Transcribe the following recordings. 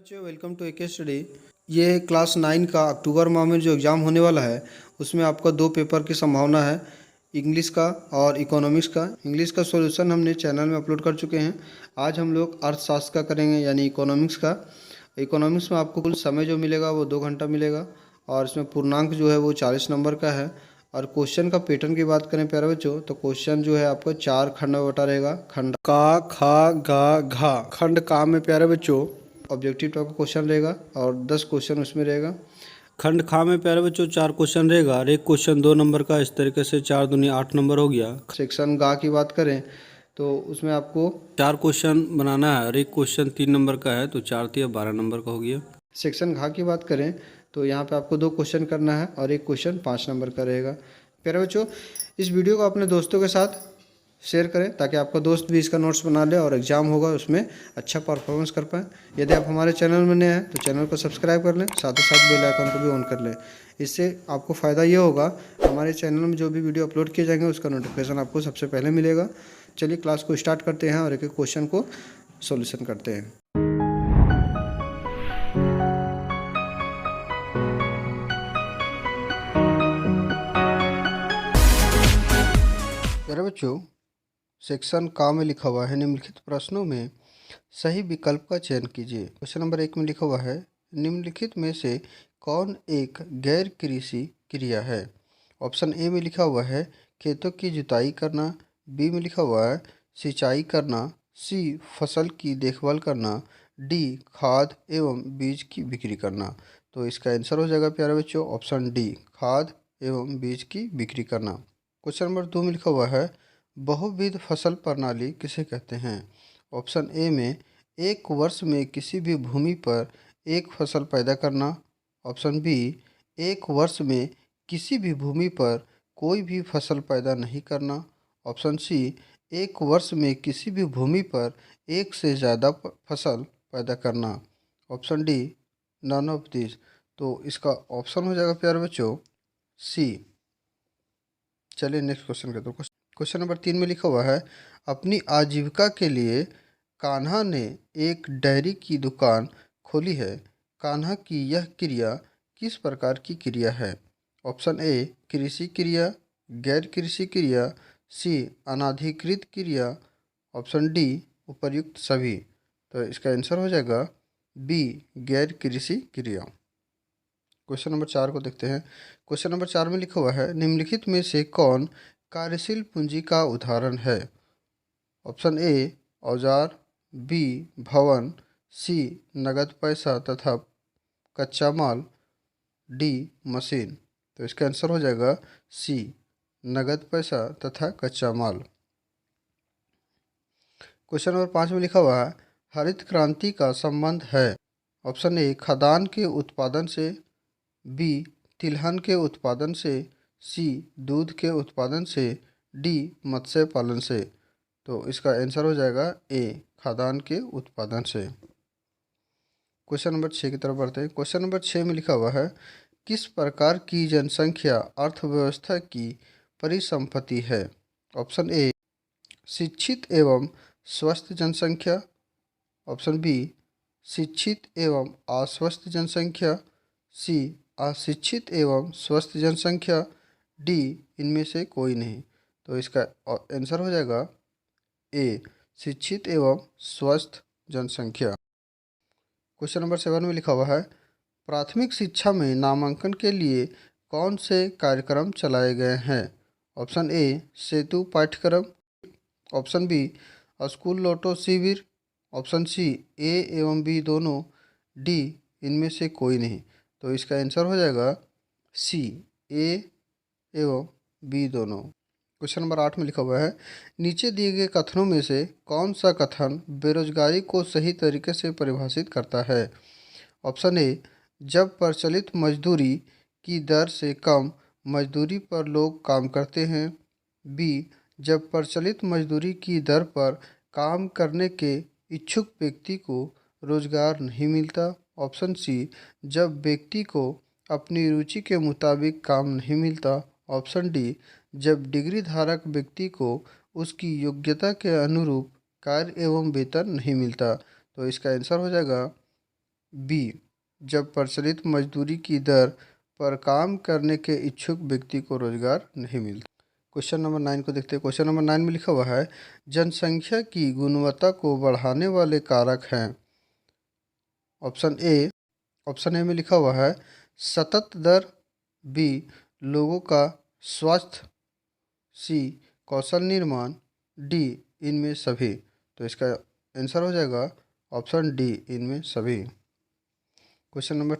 बच्चों, welcome to AK study. ये class 9 का अक्टूबर माह में जो एग्ज़ाम होने वाला है उसमें आपका दो पेपर की संभावना है, इंग्लिश का और इकोनॉमिक्स का। इंग्लिश का सॉल्यूशन हमने चैनल में अपलोड कर चुके हैं। आज हम लोग अर्थशास्त्र का करेंगे यानी इकोनॉमिक्स का। इकोनॉमिक्स में आपको कुल समय जो मिलेगा वो 2 घंटा मिलेगा और इसमें पूर्णांक जो है वो 40 नंबर का है। और क्वेश्चन का पैटर्न की बात करें प्यारे बच्चों, तो क्वेश्चन जो है आपको 4 खंड में बटा रहेगा। खंड का, खा, गा, घा। खंड का में प्यारे बच्चों ऑब्जेक्टिव टाइप का क्वेश्चन रहेगा और 10 क्वेश्चन उसमें रहेगा। खंड खा में प्यारे बच्चों 4 क्वेश्चन रहेगा और एक क्वेश्चन 2 नंबर का। इस तरीके से 4 दूनी 8 नंबर हो गया। सेक्शन गा की बात करें तो उसमें आपको 4 क्वेश्चन बनाना है और एक क्वेश्चन 3 नंबर का है, तो 4 तिया 12 नंबर का हो गया। सेक्शन घा की बात करें तो यहाँ पे आपको 2 क्वेश्चन करना है और एक क्वेश्चन 5 नंबर का रहेगा। प्यारे बच्चों, इस वीडियो को अपने दोस्तों के साथ शेयर करें ताकि आपका दोस्त भी इसका नोट्स बना ले और एग्जाम होगा उसमें अच्छा परफॉर्मेंस कर पाए। यदि आप हमारे चैनल में नए हैं तो चैनल को सब्सक्राइब कर लें, साथ ही साथ बेल आइकन को भी ऑन कर लें। इससे आपको फ़ायदा ये होगा, हमारे चैनल में जो भी वीडियो अपलोड किए जाएंगे उसका नोटिफिकेशन आपको सबसे पहले मिलेगा। चलिए क्लास को स्टार्ट करते हैं और एक एक क्वेश्चन को सॉल्यूशन करते हैं। प्यारे बच्चों, सेक्शन का में लिखा हुआ है निम्नलिखित प्रश्नों में सही विकल्प का चयन कीजिए। क्वेश्चन नंबर 1 में लिखा हुआ है निम्नलिखित में से कौन एक गैर कृषि क्रिया है। ऑप्शन ए में लिखा हुआ है खेतों की जुताई करना, बी में लिखा हुआ है सिंचाई करना, सी फसल की देखभाल करना, डी खाद एवं बीज की बिक्री करना। तो इसका आंसर हो जाएगा प्यारे बच्चों ऑप्शन डी, खाद एवं बीज की बिक्री करना। क्वेश्चन नंबर 2 में लिखा हुआ है बहुविध फसल प्रणाली किसे कहते हैं। ऑप्शन ए में एक वर्ष में किसी भी भूमि पर एक फसल पैदा करना, ऑप्शन बी एक वर्ष में किसी भी भूमि पर कोई भी फसल पैदा नहीं करना, ऑप्शन सी एक वर्ष में किसी भी भूमि पर एक से ज़्यादा फसल पैदा करना, option D none of this. तो इसका ऑप्शन हो जाएगा प्यारे बच्चों सी। चलिए नेक्स्ट क्वेश्चन करते हैं। क्वेश्चन नंबर 3 में लिखा हुआ है अपनी आजीविका के लिए कान्हा ने एक डेयरी की दुकान खोली है। कान्हा की यह क्रिया किस प्रकार की क्रिया है। ऑप्शन ए कृषि क्रिया, गैर कृषि क्रिया, सी अनाधिकृत क्रिया, ऑप्शन डी उपर्युक्त सभी। तो इसका आंसर हो जाएगा बी गैर कृषि क्रिया। क्वेश्चन नंबर 4 को देखते हैं। क्वेश्चन नंबर 4 में लिखा हुआ है निम्नलिखित में से कौन कार्यशील पूंजी का उदाहरण है। ऑप्शन ए औजार, बी भवन, सी नगद पैसा तथा कच्चा माल, डी मशीन। तो इसका आंसर हो जाएगा सी नगद पैसा तथा कच्चा माल। क्वेश्चन नंबर 5 में लिखा हुआ है हरित क्रांति का संबंध है। ऑप्शन ए खदान के उत्पादन से, बी तिलहन के उत्पादन से, सी दूध के उत्पादन से, डी मत्स्य पालन से। तो इसका आंसर हो जाएगा ए खाद्यान्न के उत्पादन से। क्वेश्चन नंबर 6 की तरफ बढ़ते हैं। क्वेश्चन नंबर 6 में लिखा हुआ है किस प्रकार की जनसंख्या अर्थव्यवस्था की परिसंपत्ति है। ऑप्शन ए शिक्षित एवं स्वस्थ जनसंख्या, ऑप्शन बी शिक्षित एवं अस्वस्थ जनसंख्या, सी अशिक्षित एवं स्वस्थ जनसंख्या, डी इनमें से कोई नहीं। तो इसका आंसर हो जाएगा ए शिक्षित एवं स्वस्थ जनसंख्या। क्वेश्चन नंबर 7 में लिखा हुआ है प्राथमिक शिक्षा में नामांकन के लिए कौन से कार्यक्रम चलाए गए हैं। ऑप्शन ए सेतु पाठ्यक्रम, ऑप्शन बी स्कूल लोटो शिविर, ऑप्शन सी ए एवं बी दोनों, डी इनमें से कोई नहीं। तो इसका आंसर हो जाएगा सी ए एवं बी दोनों। क्वेश्चन नंबर 8 में लिखा हुआ है नीचे दिए गए कथनों में से कौन सा कथन बेरोजगारी को सही तरीके से परिभाषित करता है। ऑप्शन ए जब प्रचलित मजदूरी की दर से कम मजदूरी पर लोग काम करते हैं, बी जब प्रचलित मजदूरी की दर पर काम करने के इच्छुक व्यक्ति को रोजगार नहीं मिलता, ऑप्शन सी जब व्यक्ति को अपनी रुचि के मुताबिक काम नहीं मिलता, ऑप्शन डी जब डिग्री धारक व्यक्ति को उसकी योग्यता के अनुरूप कार्य एवं वेतन नहीं मिलता। तो इसका आंसर हो जाएगा बी, जब प्रचलित मजदूरी की दर पर काम करने के इच्छुक व्यक्ति को रोजगार नहीं मिलता। क्वेश्चन नंबर 9 को देखते हैं। क्वेश्चन नंबर 9 में लिखा हुआ है, जनसंख्या की गुणवत्ता को बढ़ाने वाले कारक हैं। ऑप्शन ए में लिखा हुआ है सतत दर, बी लोगों का स्वास्थ्य, सी कौशल निर्माण, डी इनमें सभी। तो इसका आंसर हो जाएगा ऑप्शन डी, इनमें सभी। क्वेश्चन नंबर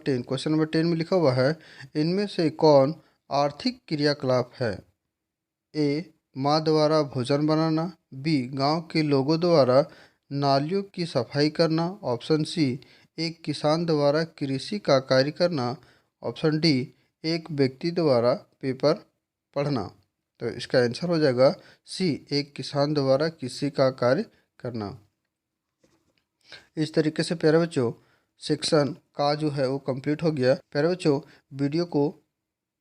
10 में लिखा हुआ है, इनमें से कौन आर्थिक क्रियाकलाप है। ए माँ द्वारा भोजन बनाना, बी गांव के लोगों द्वारा नालियों की सफाई करना, ऑप्शन सी एक किसान द्वारा कृषि का कार्य करना, ऑप्शन डी एक व्यक्ति द्वारा पेपर पढ़ना। तो इसका आंसर हो जाएगा सी, एक किसान द्वारा कृषि का कार्य करना। इस तरीके से प्यारे बच्चों सेक्शन का जो है वो कंप्लीट हो गया। प्यारे बच्चों वीडियो को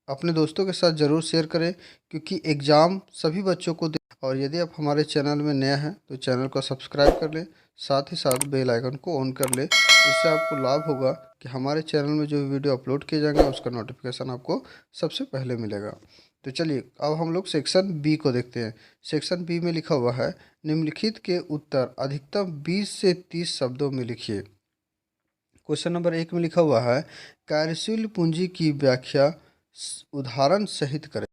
अपने दोस्तों के साथ ज़रूर शेयर करें, क्योंकि एग्ज़ाम सभी बच्चों को और यदि आप हमारे चैनल में नया हैं तो चैनल को सब्सक्राइब कर लें, साथ ही साथ बेल आइकन को ऑन कर लें। इससे आपको लाभ होगा कि हमारे चैनल में जो वीडियो अपलोड किए जाएंगे उसका नोटिफिकेशन आपको सबसे पहले मिलेगा। तो चलिए अब हम लोग सेक्शन बी को देखते हैं। सेक्शन बी में लिखा हुआ है, निम्नलिखित के उत्तर अधिकतम 20 से 30 शब्दों में लिखिए। क्वेश्चन नंबर 1 में लिखा हुआ है, कार्यशील पूंजी की व्याख्या उदाहरण सहित करें।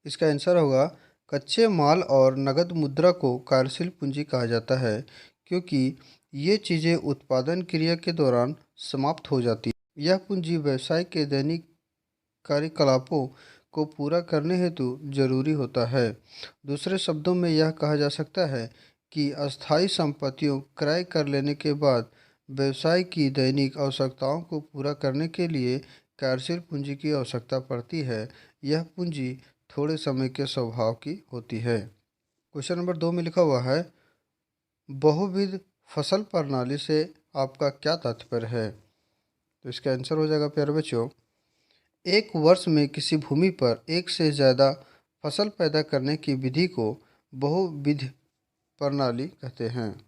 इसका आंसर होगा, कच्चे माल और नगद मुद्रा को कार्यशील पूंजी कहा जाता है, क्योंकि ये चीज़ें उत्पादन क्रिया के दौरान समाप्त हो जाती हैं। यह पूंजी व्यवसाय के दैनिक कार्यकलापों को पूरा करने हेतु जरूरी होता है। दूसरे शब्दों में यह कहा जा सकता है कि अस्थायी संपत्तियों क्रय कर लेने के बाद व्यवसाय की दैनिक आवश्यकताओं को पूरा करने के लिए कार्यशील पूंजी की आवश्यकता पड़ती है। यह पूंजी थोड़े समय के स्वभाव की होती है। क्वेश्चन नंबर 2 में लिखा हुआ है, बहुविध फसल प्रणाली से आपका क्या तात्पर्य है। तो इसका आंसर हो जाएगा प्यारे बच्चों, एक वर्ष में किसी भूमि पर एक से ज़्यादा फसल पैदा करने की विधि को बहुविध प्रणाली कहते हैं।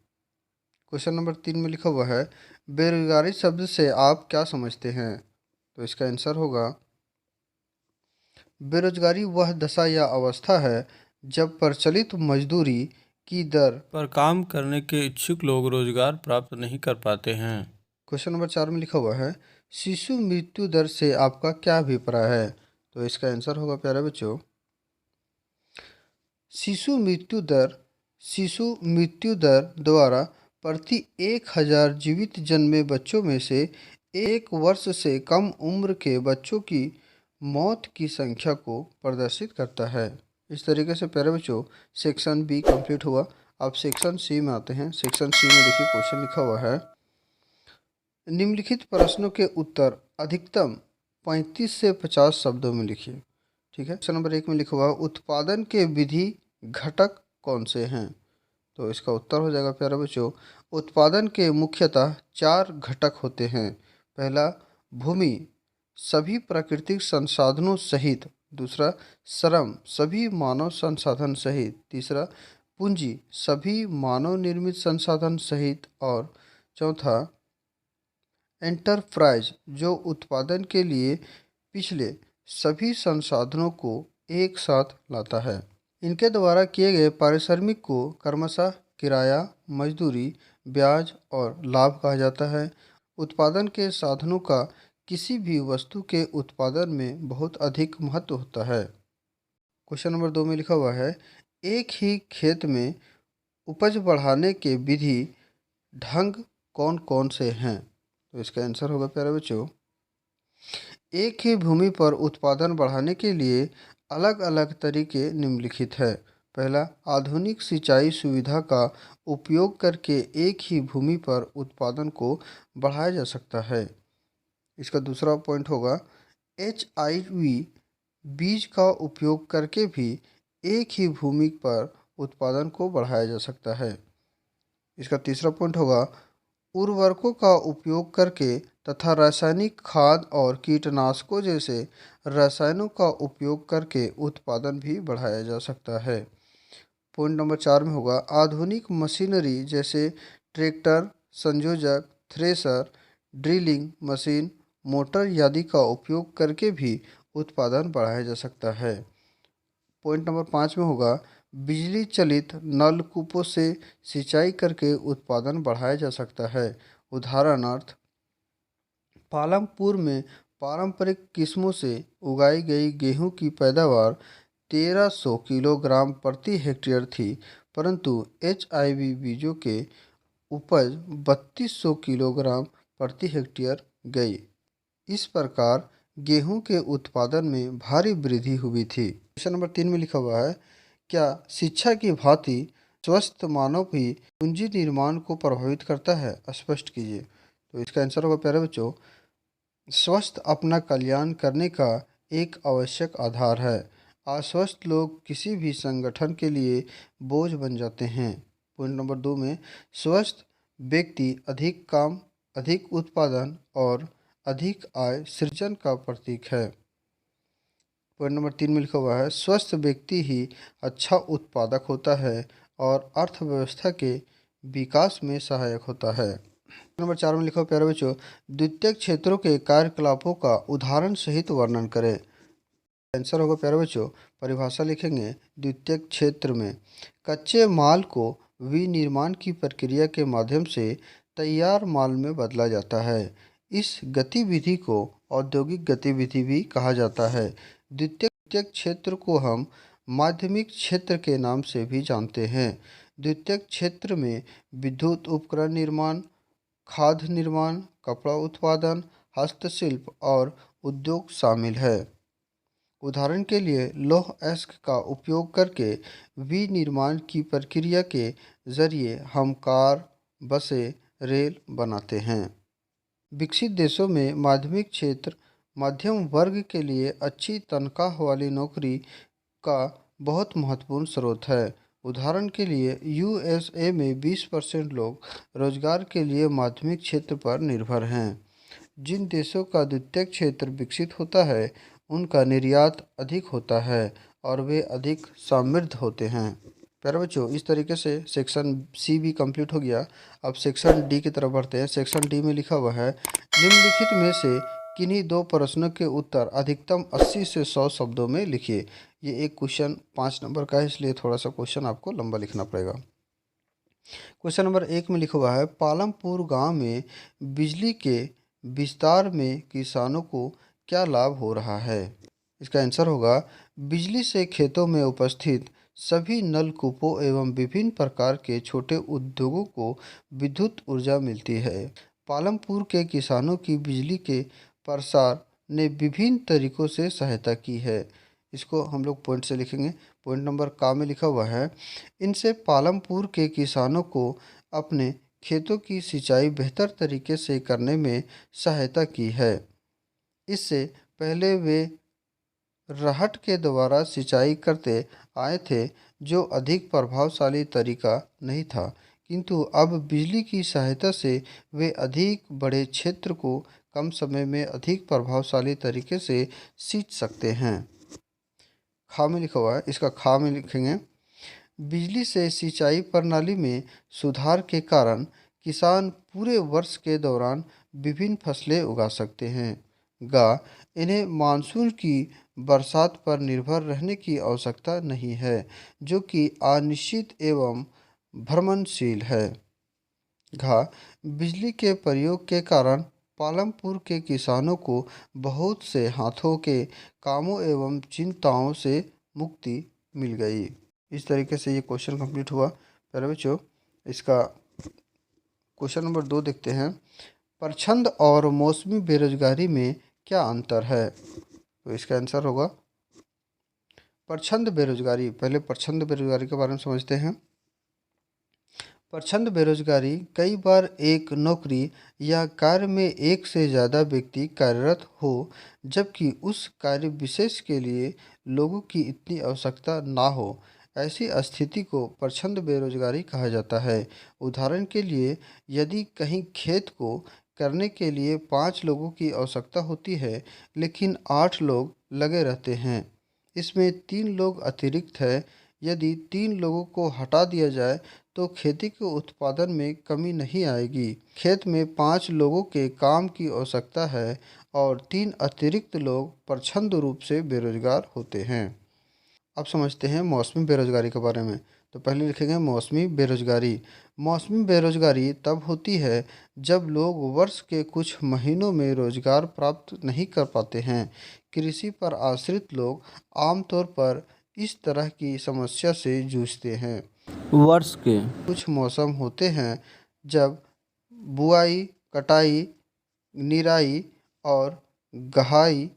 क्वेश्चन नंबर 3 में लिखा हुआ है, बेरोजगारी शब्द से आप क्या समझते हैं। तो इसका आंसर होगा, बेरोजगारी वह दशा या अवस्था है जब प्रचलित मजदूरी की दर पर काम करने के इच्छुक लोग रोजगार प्राप्त नहीं कर पाते हैं। क्वेश्चन नंबर 4 में लिखा हुआ है, शिशु मृत्यु दर से आपका क्या अभिप्राय है। तो इसका आंसर होगा प्यारे बच्चों, शिशु मृत्यु दर द्वारा प्रति 1000 जीवित जन्मे बच्चों में से 1 वर्ष से कम उम्र के बच्चों की मौत की संख्या को प्रदर्शित करता है। इस तरीके से प्यारे बच्चों सेक्शन बी कंप्लीट हुआ। अब सेक्शन सी में आते हैं। सेक्शन सी में देखिए क्वेश्चन लिखा हुआ है, निम्नलिखित प्रश्नों के उत्तर अधिकतम 35 से 50 शब्दों में लिखिए। ठीक है। क्वेश्चन नंबर 1 में लिखा हुआ है, उत्पादन के विधि घटक कौन से हैं। तो इसका उत्तर हो जाएगा प्यारे बच्चों, उत्पादन के मुख्यतः 4 घटक होते हैं। पहला भूमि सभी प्राकृतिक संसाधनों सहित, दूसरा श्रम सभी मानव संसाधन सहित, तीसरा पूंजी सभी मानव निर्मित संसाधन सहित, और चौथा एंटरप्राइज जो उत्पादन के लिए पिछले सभी संसाधनों को एक साथ लाता है। इनके द्वारा किए गए पारिश्रमिक को क्रमशः किराया, मजदूरी, ब्याज और लाभ कहा जाता है। उत्पादन के साधनों का किसी भी वस्तु के उत्पादन में बहुत अधिक महत्व होता है। क्वेश्चन नंबर 2 में लिखा हुआ है, एक ही खेत में उपज बढ़ाने के विधि ढंग कौन कौन से हैं। तो इसका आंसर होगा प्यारे बच्चों, एक ही भूमि पर उत्पादन बढ़ाने के लिए अलग अलग तरीके निम्नलिखित है। पहला, आधुनिक सिंचाई सुविधा का उपयोग करके एक ही भूमि पर उत्पादन को बढ़ाया जा सकता है। इसका दूसरा पॉइंट होगा, HIV बीज का उपयोग करके भी एक ही भूमि पर उत्पादन को बढ़ाया जा सकता है। इसका तीसरा पॉइंट होगा, उर्वरकों का उपयोग करके तथा रासायनिक खाद और कीटनाशकों जैसे रसायनों का उपयोग करके उत्पादन भी बढ़ाया जा सकता है। पॉइंट नंबर 4 में होगा, आधुनिक मशीनरी जैसे ट्रैक्टर, संयोजक, थ्रेसर, ड्रिलिंग मशीन, मोटर आदि का उपयोग करके भी उत्पादन बढ़ाया जा सकता है। पॉइंट नंबर 5 में होगा, बिजली चलित नलकूपों से सिंचाई करके उत्पादन बढ़ाया जा सकता है। उदाहरणार्थ, पालमपुर में पारंपरिक किस्मों से उगाई गई गेहूं की पैदावार 1300 किलोग्राम प्रति हेक्टेयर थी, परंतु HIV बीजों के उपज 3200 किलोग्राम प्रति हेक्टेयर गई। इस प्रकार गेहूं के उत्पादन में भारी वृद्धि हुई थी। क्वेश्चन नंबर 3 में लिखा हुआ है, क्या शिक्षा की भांति स्वस्थ मानव भी पूंजी निर्माण को प्रभावित करता है? स्पष्ट कीजिए। तो इसका आंसर होगा प्यारे बच्चों, स्वस्थ अपना कल्याण करने का एक आवश्यक आधार है। अस्वस्थ लोग किसी भी संगठन के लिए बोझ बन जाते हैं। पॉइंट नंबर 2 में, स्वस्थ व्यक्ति अधिक काम, अधिक उत्पादन और अधिक आय सृजन का प्रतीक है। पॉइंट नंबर 3 में लिखा हुआ है, स्वस्थ व्यक्ति ही अच्छा उत्पादक होता है और अर्थव्यवस्था के विकास में सहायक होता है। नंबर 4 में लिखा हुआ प्यारे बच्चों, द्वितीयक क्षेत्रों के कार्यकलापों का उदाहरण सहित वर्णन करें। आंसर होगा प्यारे बच्चों, परिभाषा लिखेंगे। द्वितीयक क्षेत्र में कच्चे माल को विनिर्माण की प्रक्रिया के माध्यम से तैयार माल में बदला जाता है। इस गतिविधि को औद्योगिक गतिविधि भी कहा जाता है। द्वितीयक क्षेत्र को हम माध्यमिक क्षेत्र के नाम से भी जानते हैं। द्वितीयक क्षेत्र में विद्युत उपकरण निर्माण, खाद्य निर्माण, कपड़ा उत्पादन, हस्तशिल्प और उद्योग शामिल है। उदाहरण के लिए लौह अयस्क का उपयोग करके विनिर्माण की प्रक्रिया के जरिए हम कार, बसें, रेल बनाते हैं। विकसित देशों में माध्यमिक क्षेत्र मध्यम वर्ग के लिए अच्छी तनख्वाह वाली नौकरी का बहुत महत्वपूर्ण स्रोत है। उदाहरण के लिए USA में 20% लोग रोजगार के लिए माध्यमिक क्षेत्र पर निर्भर हैं। जिन देशों का द्वितीयक क्षेत्र विकसित होता है उनका निर्यात अधिक होता है और वे अधिक समृद्ध होते हैं। प्यारे बच्चों, इस तरीके से सेक्शन C भी कंप्लीट हो गया। अब सेक्शन D की तरफ बढ़ते हैं। सेक्शन D में लिखा हुआ है, निम्नलिखित में से किन्हीं दो प्रश्नों के उत्तर अधिकतम 80 से 100 शब्दों में लिखिए। ये एक क्वेश्चन 5 नंबर का है, इसलिए थोड़ा सा क्वेश्चन आपको लंबा लिखना पड़ेगा। क्वेश्चन नंबर 1 में लिखा हुआ है, पालमपुर गांव में बिजली के विस्तार में किसानों को क्या लाभ हो रहा है? इसका आंसर होगा, बिजली से खेतों में उपस्थित सभी नलकूपों एवं विभिन्न प्रकार के छोटे उद्योगों को विद्युत ऊर्जा मिलती है। पालमपुर के किसानों की बिजली के प्रसार ने विभिन्न तरीकों से सहायता की है। इसको हम लोग पॉइंट से लिखेंगे। पॉइंट नंबर का में लिखा हुआ है, इनसे पालमपुर के किसानों को अपने खेतों की सिंचाई बेहतर तरीके से करने में सहायता की है। इससे पहले वे रहट के द्वारा सिंचाई करते आए थे, जो अधिक प्रभावशाली तरीका नहीं था, किंतु अब बिजली की सहायता से वे अधिक बड़े क्षेत्र को कम समय में अधिक प्रभावशाली तरीके से सींच सकते हैं। खा में लिखा हुआ है, इसका खा में लिखेंगे, बिजली से सिंचाई प्रणाली में सुधार के कारण किसान पूरे वर्ष के दौरान विभिन्न फसलें उगा सकते हैं। गा, इन्हें मानसून की बरसात पर निर्भर रहने की आवश्यकता नहीं है, जो कि अनिश्चित एवं भ्रमणशील है। घा, बिजली के प्रयोग के कारण पालमपुर के किसानों को बहुत से हाथों के कामों एवं चिंताओं से मुक्ति मिल गई। इस तरीके से ये क्वेश्चन कंप्लीट हुआ। प्यारे बच्चों, इसका क्वेश्चन नंबर 2 देखते हैं, प्रछंद और मौसमी बेरोजगारी में क्या अंतर है? तो इसका आंसर होगा प्रछंद बेरोजगारी। पहले प्रछंद बेरोजगारी के बारे में समझते हैं। प्रछंद बेरोजगारी कई बार एक नौकरी या कार्य में एक से ज़्यादा व्यक्ति कार्यरत हो, जबकि उस कार्य विशेष के लिए लोगों की इतनी आवश्यकता ना हो। ऐसी स्थिति को प्रछंद बेरोजगारी कहा जाता है। उदाहरण के लिए, यदि कहीं खेत को करने के लिए 5 लोगों की आवश्यकता होती है, लेकिन 8 लोग लगे रहते हैं, इसमें 3 लोग अतिरिक्त हैं। यदि 3 लोगों को हटा दिया जाए तो खेती के उत्पादन में कमी नहीं आएगी। खेत में 5 लोगों के काम की आवश्यकता है और 3 अतिरिक्त लोग प्रच्छन्न रूप से बेरोजगार होते हैं। अब समझते हैं मौसमी बेरोजगारी के बारे में। तो पहले लिखेंगे मौसमी बेरोजगारी। मौसमी बेरोजगारी तब होती है जब लोग वर्ष के कुछ महीनों में रोजगार प्राप्त नहीं कर पाते हैं। कृषि पर आश्रित लोग आमतौर पर इस तरह की समस्या से जूझते हैं। वर्ष के कुछ मौसम होते हैं जब बुआई, कटाई, निराई और गहाई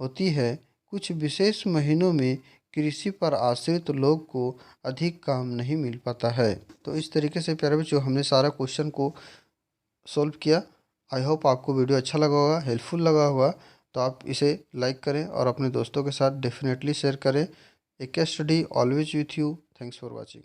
होती है। कुछ विशेष महीनों में कृषि पर आश्रित लोग को अधिक काम नहीं मिल पाता है। तो इस तरीके से प्यारे बच्चों हमने सारा क्वेश्चन को सॉल्व किया। आई होप आपको वीडियो अच्छा लगा होगा, हेल्पफुल लगा होगा। तो आप इसे लाइक करें और अपने दोस्तों के साथ डेफिनेटली शेयर करें। ए के study always with you. Thanks for watching.